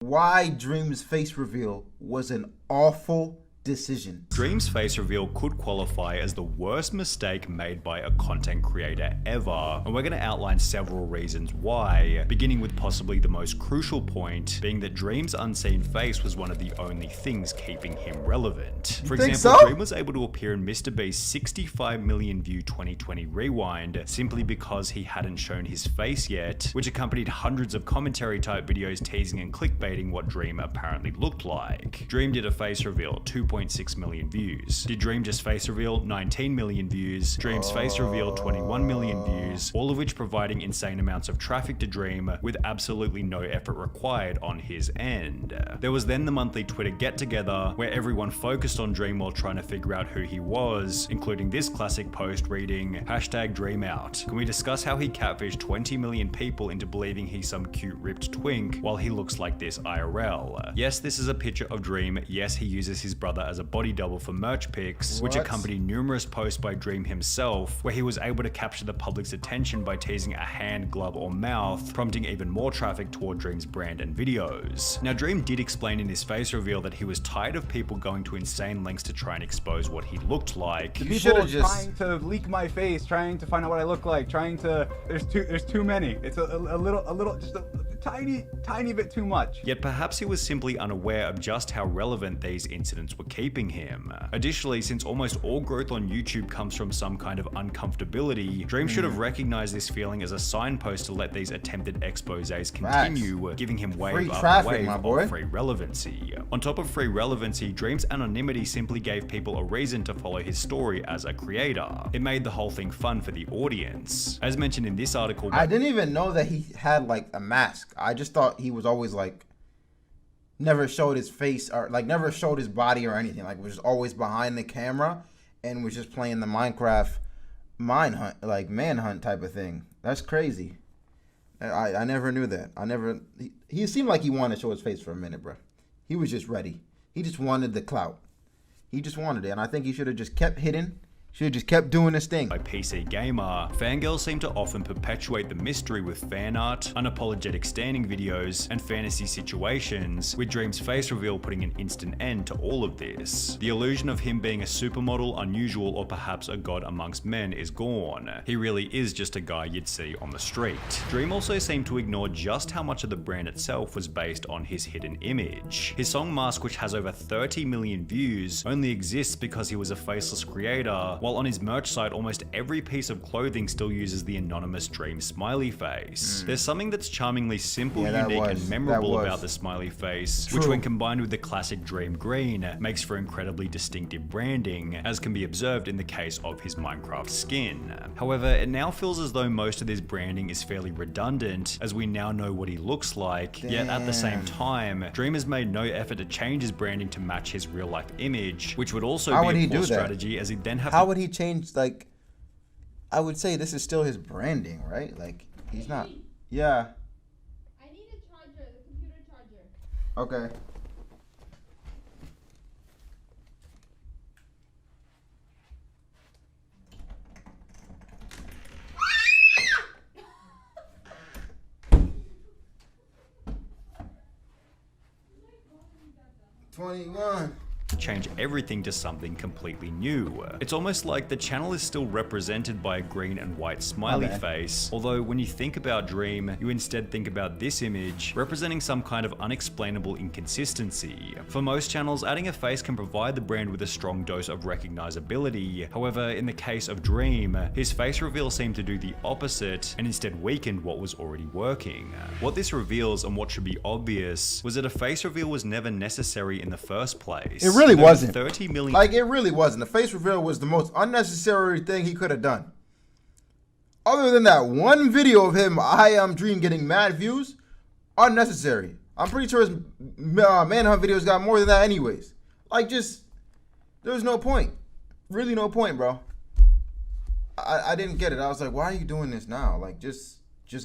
why Dream's face reveal was an awful decision. Dream's face reveal could qualify as the worst mistake made by a content creator ever, and we're going to outline several reasons why, beginning with possibly the most crucial point being that Dream's unseen face was one of the only things keeping him relevant. For example, Dream was able to appear in Mr. Beast's 65 million view 2020 rewind simply because he hadn't shown his face yet, which accompanied hundreds of commentary type videos teasing and clickbaiting what Dream apparently looked like. Dream did a face reveal, 2.6 million views. Did Dream just face reveal? 19 million views. Dream's face reveal, 21 million views, all of which providing insane amounts of traffic to Dream with absolutely no effort required on his end. There was then the monthly Twitter get together where everyone focused on Dream while trying to figure out who he was, including this classic post reading #DreamOut. Can we discuss how he catfished 20 million people into believing he's some cute ripped twink while he looks like this IRL? Yes, this is a picture of Dream. Yes, he uses his brother as a body double for merch pics, which accompanied numerous posts by Dream himself, where he was able to capture the public's attention by teasing a hand, glove, or mouth, prompting even more traffic toward Dream's brand and videos. Now, Dream did explain in his face reveal that he was tired of people going to insane lengths to try and expose what he looked like. The people trying to leak my face, trying to find out what I look like, trying to. There's too many. It's a little, just a tiny bit too much. Yet perhaps he was simply unaware of just how relevant these incidents were keeping him. Additionally, since almost all growth on YouTube comes from some kind of uncomfortability, Dream should have recognized this feeling as a signpost to let these attempted exposés continue, giving him wave after wave of free relevancy. On top of free relevancy, Dream's anonymity simply gave people a reason to follow his story as a creator. It made the whole thing fun for the audience. As mentioned in this article, I didn't even know that he had like a mask. I just thought he was always like never showed his face or like never showed his body or anything. Like was just always behind the camera and was just playing the Minecraft manhunt type of thing. That's crazy. I never knew that. He seemed like he wanted to show his face for a minute, bro. He was just ready. He just wanted the clout. He just wanted it, and I think he should have just kept hidden. Should have just kept doing this thing. By PC Gamer, fangirls seem to often perpetuate the mystery with fan art, unapologetic standing videos, and fantasy situations, with Dream's face reveal putting an instant end to all of this. The illusion of him being a supermodel, unusual, or perhaps a god amongst men is gone. He really is just a guy you'd see on the street. Dream also seemed to ignore just how much of the brand itself was based on his hidden image. His song Mask, which has over 30 million views, only exists because he was a faceless creator, while on his merch site, almost every piece of clothing still uses the anonymous Dream smiley face. There's something that's charmingly simple, unique, and memorable about the smiley face, which when combined with the classic Dream green, makes for incredibly distinctive branding, as can be observed in the case of his Minecraft skin. However, it now feels as though most of this branding is fairly redundant, as we now know what he looks like, yet at the same time, Dream has made no effort to change his branding to match his real life image, which would also be a poor strategy, as he'd then have would he change, like, I would say this is still his branding, right? Like, he's not, yeah. I need a charger, the computer charger. Okay. $21. change everything to something completely new. It's almost like the channel is still represented by a green and white smiley face, although when you think about Dream, you instead think about this image representing some kind of unexplainable inconsistency. For most channels, adding a face can provide the brand with a strong dose of recognizability. However, in the case of Dream, his face reveal seemed to do the opposite and instead weakened what was already working. What this reveals, and what should be obvious, was that a face reveal was never necessary in the first place. It really wasn't. 30 million. Like, it really wasn't. The face reveal was the most unnecessary thing he could have done. Other than that one video of him, I Am Dream, getting mad views, unnecessary. I'm pretty sure his manhunt videos got more than that anyways. Like, just, there was no point. Really no point, bro. I didn't get it. I was like, why are you doing this now? Like, just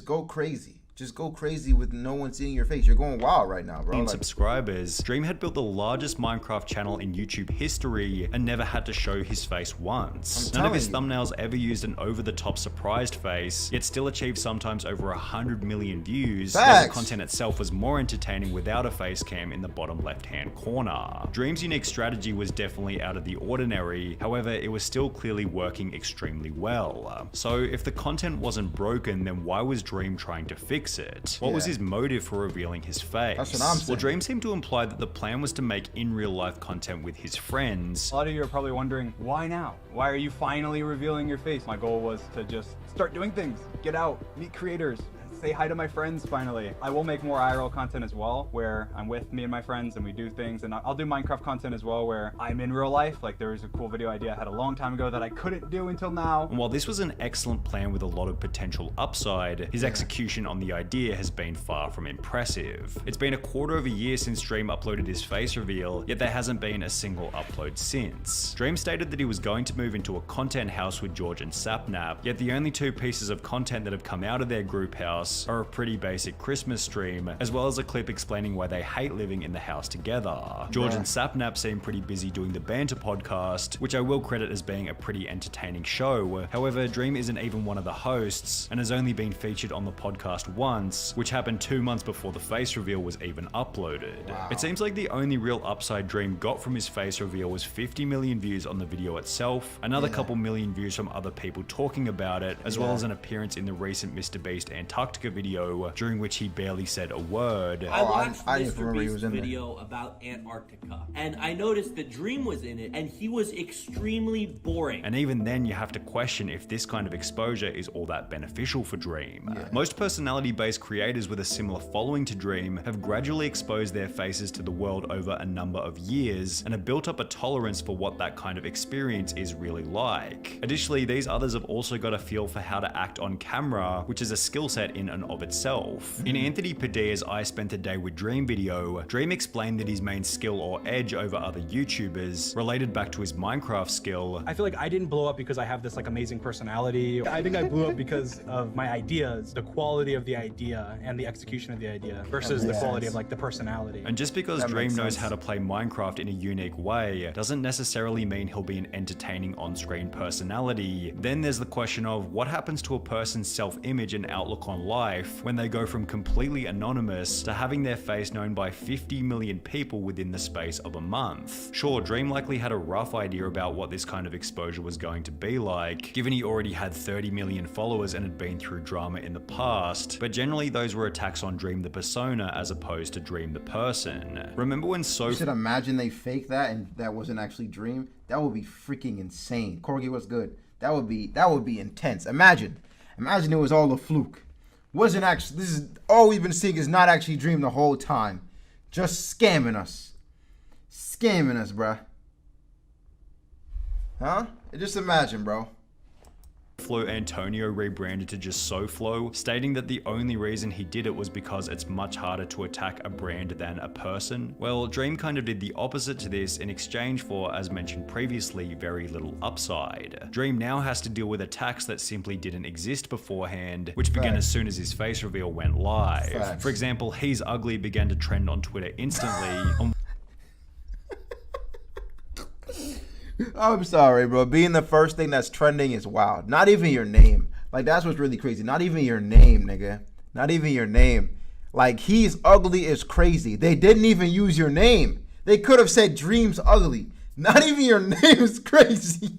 go crazy. just go crazy with no one seeing your face. You're going wild right now, bro. In Like, subscribers, Dream had built the largest Minecraft channel in YouTube history and never had to show his face once. None of his thumbnails ever used an over-the-top surprised face, yet still achieved sometimes over 100 million views, while the Facts. content itself was more entertaining without a face cam in the bottom left-hand corner. Dream's unique strategy was definitely out of the ordinary, however, it was still clearly working extremely well. So if the content wasn't broken, then why was Dream trying to fix it? What was Yeah. his motive for revealing his face? That's what I'm saying. Well, Dream seemed to imply that the plan was to make in real life content with his friends. A lot of you are probably wondering, why now? Why are you finally revealing your face? My goal was to just start doing things, get out, meet creators, say hi to my friends finally. I will make more IRL content as well, where I'm with me and my friends and we do things, and I'll do Minecraft content as well where I'm in real life. Like there was a cool video idea I had a long time ago that I couldn't do until now. And while this was an excellent plan with a lot of potential upside, his execution on the idea has been far from impressive. It's been a quarter of a year since Dream uploaded his face reveal, yet there hasn't been a single upload since. Dream stated that he was going to move into a content house with George and Sapnap, yet the only two pieces of content that have come out of their group house are a pretty basic Christmas stream, as well as a clip explaining why they hate living in the house together. George and Sapnap seem pretty busy doing the Banter podcast, which I will credit as being a pretty entertaining show. However, Dream isn't even one of the hosts, and has only been featured on the podcast once, which happened 2 months before the face reveal was even uploaded. Wow. It seems like the only real upside Dream got from his face reveal was 50 million views on the video itself, another couple million views from other people talking about it, as well as an appearance in the recent MrBeast Antarctica video, during which he barely said a word. I watched I didn't remember he MrBeast's was in there. video about Antarctica, and I noticed that Dream was in it, and he was extremely boring. And even then, you have to question if this kind of exposure is all that beneficial for Dream. Most personality-based creators with a similar following to Dream have gradually exposed their faces to the world over a number of years, and have built up a tolerance for what that kind of experience is really like. Additionally, these others have also got a feel for how to act on camera, which is a skill set in and of itself. In Anthony Padilla's I Spent a Day with Dream video, Dream explained that his main skill or edge over other YouTubers related back to his Minecraft skill. I feel like I didn't blow up because I have this like amazing personality. I think I blew up because of my ideas, the quality of the idea and the execution of the idea versus the quality of like the personality. And just because That Dream makes knows sense. how to play Minecraft in a unique way doesn't necessarily mean he'll be an entertaining on-screen personality. Then there's the question of what happens to a person's self-image and outlook on life when they go from completely anonymous to having their face known by 50 million people within the space of a month. Sure, Dream likely had a rough idea about what this kind of exposure was going to be like, given he already had 30 million followers and had been through drama in the past, but generally those were attacks on Dream the persona as opposed to Dream the person. Remember when you should imagine they faked that and that wasn't actually Dream. That would be freaking insane. Corgi, what's good? That would be intense. Imagine it was all a fluke. Wasn't actually. This is all we've been seeing is not actually Dream the whole time, just scamming us, bruh. Huh? Just imagine, bro. Flo Antonio rebranded to just SoFlo, stating that the only reason he did it was because it's much harder to attack a brand than a person. Well, Dream kind of did the opposite to this in exchange for, as mentioned previously, very little upside. Dream now has to deal with attacks that simply didn't exist beforehand, which began Facts. as soon as his face reveal went live. Facts. For example, He's Ugly began to trend on Twitter instantly. I'm sorry, bro. Being the first thing that's trending is wild. Not even your name. Like, that's what's really crazy. Not even your name, nigga. Not even your name. Like, He's Ugly is crazy. They didn't even use your name. They could have said Dream's ugly. Not even your name is crazy.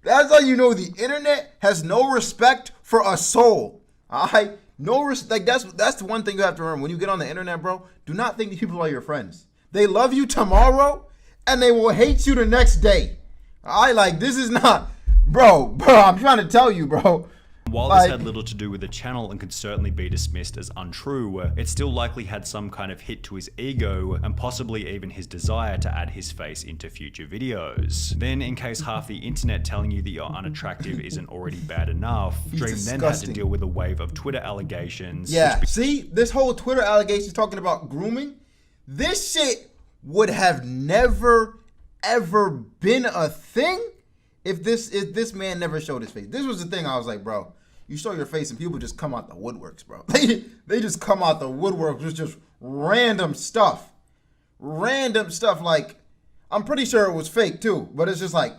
That's how you know the internet has no respect for a soul. Alright? No respect. Like, that's the one thing you have to remember. When you get on the internet, bro, do not think these people are your friends. They love you tomorrow, and they will hate you the next day. This is not, bro, I'm trying to tell you, bro. While this had little to do with the channel and could certainly be dismissed as untrue, it still likely had some kind of hit to his ego and possibly even his desire to add his face into future videos. Then, in case half the internet telling you that you're unattractive isn't already bad enough, Dream then had to deal with a wave of Twitter allegations. Yeah, see, this whole Twitter allegations talking about grooming, this shit would have never, ever been a thing if this man never showed his face. This was the thing I was like, bro, you show your face and people just come out the woodworks, bro. They just come out the woodworks with just random stuff. Random stuff. Like, I'm pretty sure it was fake too, but it's just like,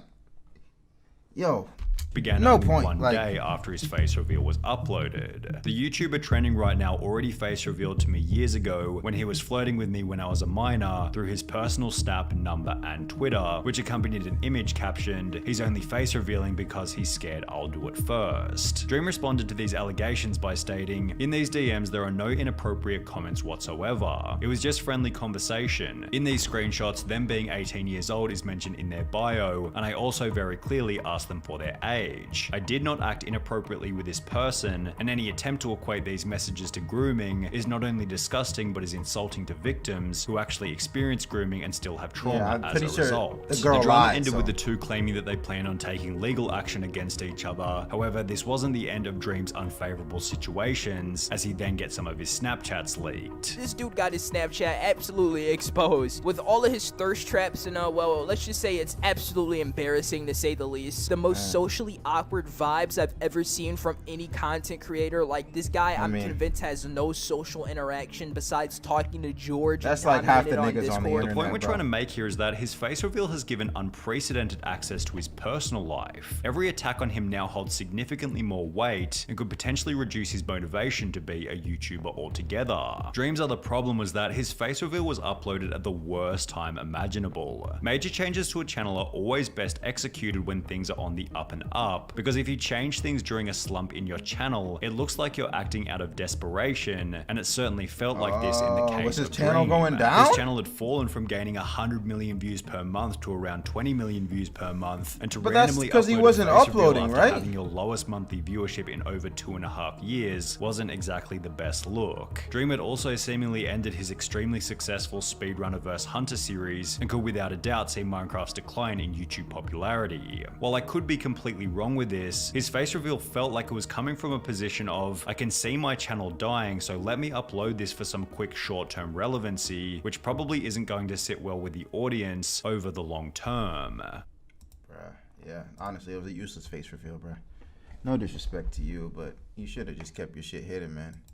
yo. Began No only point, one like- day after his face reveal was uploaded. The YouTuber trending right now already face revealed to me years ago when he was flirting with me when I was a minor through his personal Snap, number, and Twitter, which accompanied an image captioned, "He's only face revealing because he's scared I'll do it first." Dream responded to these allegations by stating, "In these DMs there are no inappropriate comments whatsoever. It was just friendly conversation. In these screenshots, them being 18 years old is mentioned in their bio, and I also very clearly asked them for their age. I did not act inappropriately with this person, and any attempt to equate these messages to grooming is not only disgusting but is insulting to victims who actually experience grooming and still have trauma Yeah, I'm as pretty a sure result." the girl drama lied, ended so- with the two claiming that they plan on taking legal action against each other. However, this wasn't the end of Dream's unfavorable situations, as he then gets some of his Snapchats leaked. This dude got his Snapchat absolutely exposed with all of his thirst traps and well, let's just say it's absolutely embarrassing to say the least. The most socially awkward vibes I've ever seen from any content creator. Like, this guy, I'm mean- convinced has no social interaction besides talking to George. That's and like half the commenting niggas on the Discord. The point we're bro. trying to make here is that his face reveal has given unprecedented access to his personal life. Every attack on him now holds significantly more weight and could potentially reduce his motivation to be a YouTuber altogether. Dream's other problem was that his face reveal was uploaded at the worst time imaginable. Major changes to a channel are always best executed when things are on the up and up, because if you change things during a slump in your channel, it looks like you're acting out of desperation, and it certainly felt like this in the case was his of channel Dream. going down? His channel had fallen from gaining 100 million views per month to around 20 million views per month, and to But that's randomly 'cause he upload a wasn't face reveal uploading, after right? having your lowest monthly viewership in over 2.5 years wasn't exactly the best look. Dream had also seemingly ended his extremely successful Speedrunner vs Hunter series and could without a doubt see Minecraft's decline in YouTube popularity. While I could be completely wrong with this, his face reveal felt like it was coming from a position of, I can see my channel dying, so let me upload this for some quick short-term relevancy, which probably isn't going to sit well with the audience over the long term. Bruh, yeah, honestly, it was a useless face reveal, bruh. No disrespect to you, but you should have just kept your shit hidden, man.